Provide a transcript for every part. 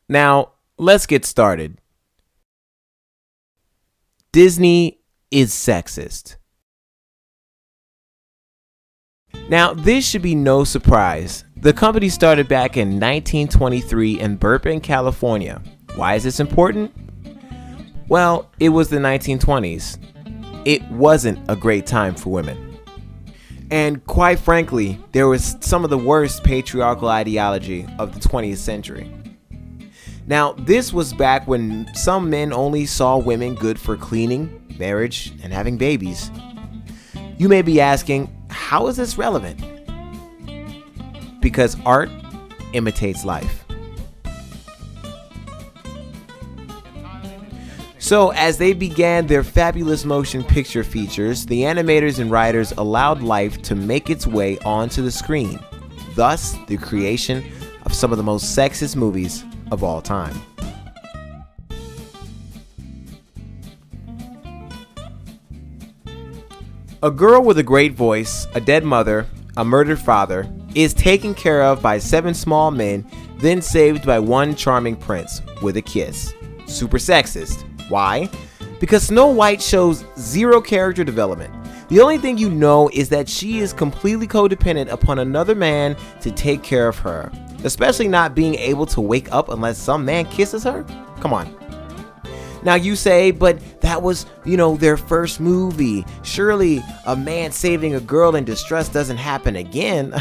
Now, let's get started. Disney is sexist. Now, this should be no surprise. The company started back in 1923 in Burbank, California. Why is this important? Well, it was the 1920s. It wasn't a great time for women. And quite frankly, there was some of the worst patriarchal ideology of the 20th century. Now, this was back when some men only saw women good for cleaning, marriage, and having babies. You may be asking, how is this relevant? Because art imitates life. So, as they began their fabulous motion picture features, the animators and writers allowed life to make its way onto the screen, thus the creation of some of the most sexist movies of all time. A girl with a great voice, a dead mother, a murdered father, is taken care of by 7 small men, then saved by one charming prince with a kiss. Super sexist. Why? Because Snow White shows zero character development. The only thing you know is that she is completely codependent upon another man to take care of her, especially not being able to wake up unless some man kisses her. Come on. Now you say, but that was, their first movie. Surely a man saving a girl in distress doesn't happen again.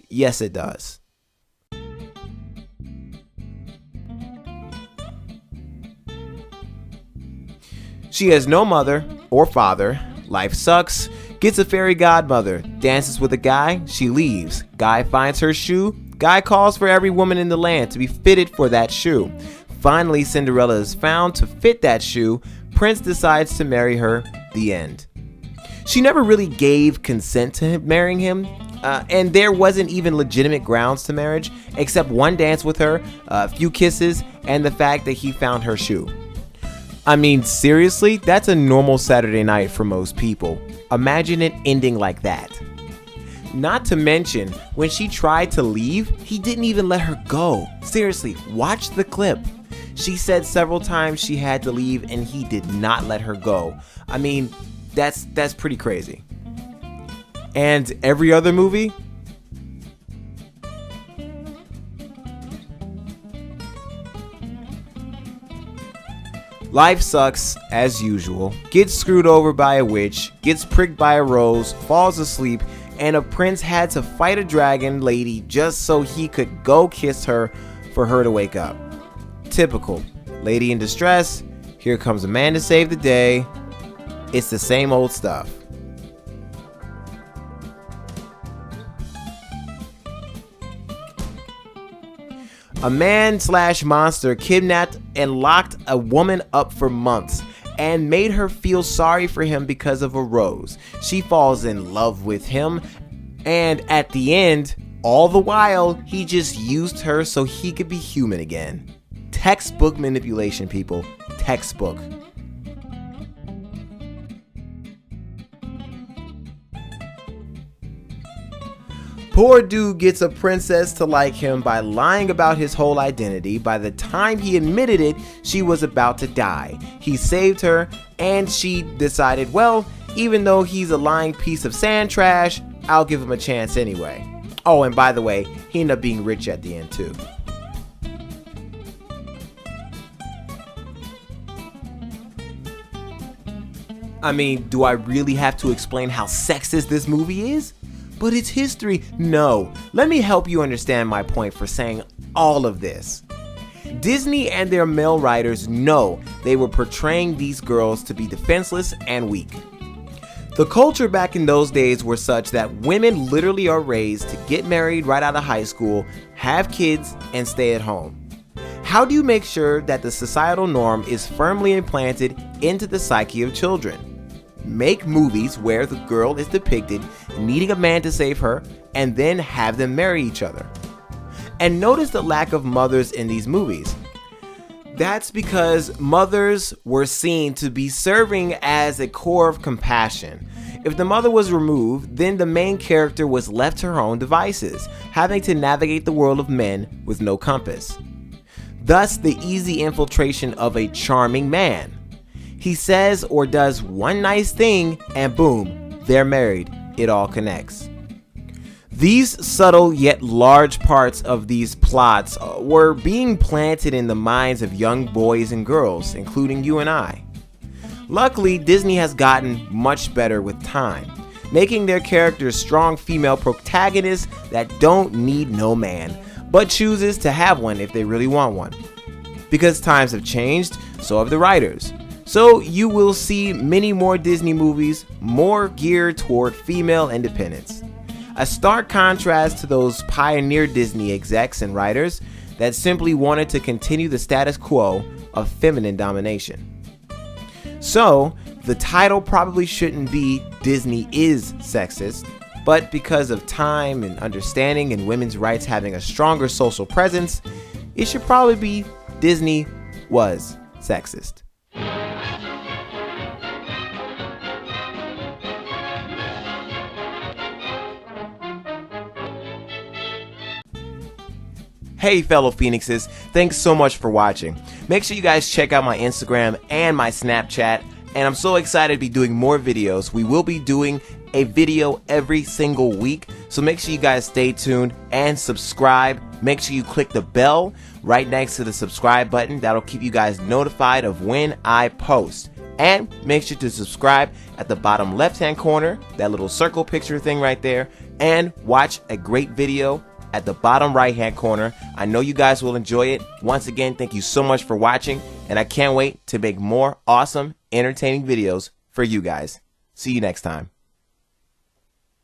Yes, it does. She has no mother or father. Life sucks. Gets a fairy godmother. Dances with a guy. She leaves. Guy finds her shoe. Guy calls for every woman in the land to be fitted for that shoe. Finally, Cinderella is found to fit that shoe. Prince decides to marry her. The end. She never really gave consent to him marrying him. And there wasn't even legitimate grounds to marriage, except one dance with her, a few kisses, and the fact that he found her shoe. I mean, seriously, that's a normal Saturday night for most people. Imagine it ending like that. Not to mention, when she tried to leave, he didn't even let her go. Seriously, watch the clip. She said several times she had to leave and he did not let her go. I mean, that's pretty crazy. And every other movie? Life sucks, as usual, gets screwed over by a witch, gets pricked by a rose, falls asleep, and a prince had to fight a dragon lady just so he could go kiss her for her to wake up. Typical. Lady in distress, here comes a man to save the day. It's the same old stuff. A man/monster kidnapped and locked a woman up for months and made her feel sorry for him because of a rose. She falls in love with him, and at the end, all the while, he just used her so he could be human again. Textbook manipulation, people. Textbook. Poor dude gets a princess to like him by lying about his whole identity. By the time he admitted it, she was about to die. He saved her, and she decided, well, even though he's a lying piece of sand trash, I'll give him a chance anyway. Oh, and by the way, he ended up being rich at the end too. I mean, do I really have to explain how sexist this movie is? But it's history. No, let me help you understand my point for saying all of this. Disney and their male writers know they were portraying these girls to be defenseless and weak. The culture back in those days were such that women literally are raised to get married right out of high school, have kids, and stay at home. How do you make sure that the societal norm is firmly implanted into the psyche of children? Make movies where the girl is depicted needing a man to save her, and then have them marry each other. And notice the lack of mothers in these movies. That's because mothers were seen to be serving as a core of compassion. If the mother was removed, then the main character was left to her own devices, having to navigate the world of men with no compass. thus the easy infiltration of a charming man. He says or does one nice thing and boom, they're married. It all connects. These subtle yet large parts of these plots were being planted in the minds of young boys and girls, including you and I. Luckily, Disney has gotten much better with time, making their characters strong female protagonists that don't need no man, but chooses to have one if they really want one. Because times have changed, so have the writers. So you will see many more Disney movies more geared toward female independence. A stark contrast to those pioneer Disney execs and writers that simply wanted to continue the status quo of feminine domination. So, the title probably shouldn't be Disney Is Sexist, but because of time and understanding and women's rights having a stronger social presence, it should probably be Disney Was Sexist. Hey fellow Phoenixes, thanks so much for watching. Make sure you guys check out my Instagram and my Snapchat, and I'm so excited to be doing more videos. We will be doing a video every single week, so make sure you guys stay tuned and subscribe. Make sure you click the bell right next to the subscribe button. That'll keep you guys notified of when I post. And make sure to subscribe at the bottom left hand corner, that little circle picture thing right there, and watch a great video at the bottom right hand corner. I know you guys will enjoy it. Once again, thank you so much for watching, and I can't wait to make more awesome, entertaining videos for you guys. See you next time.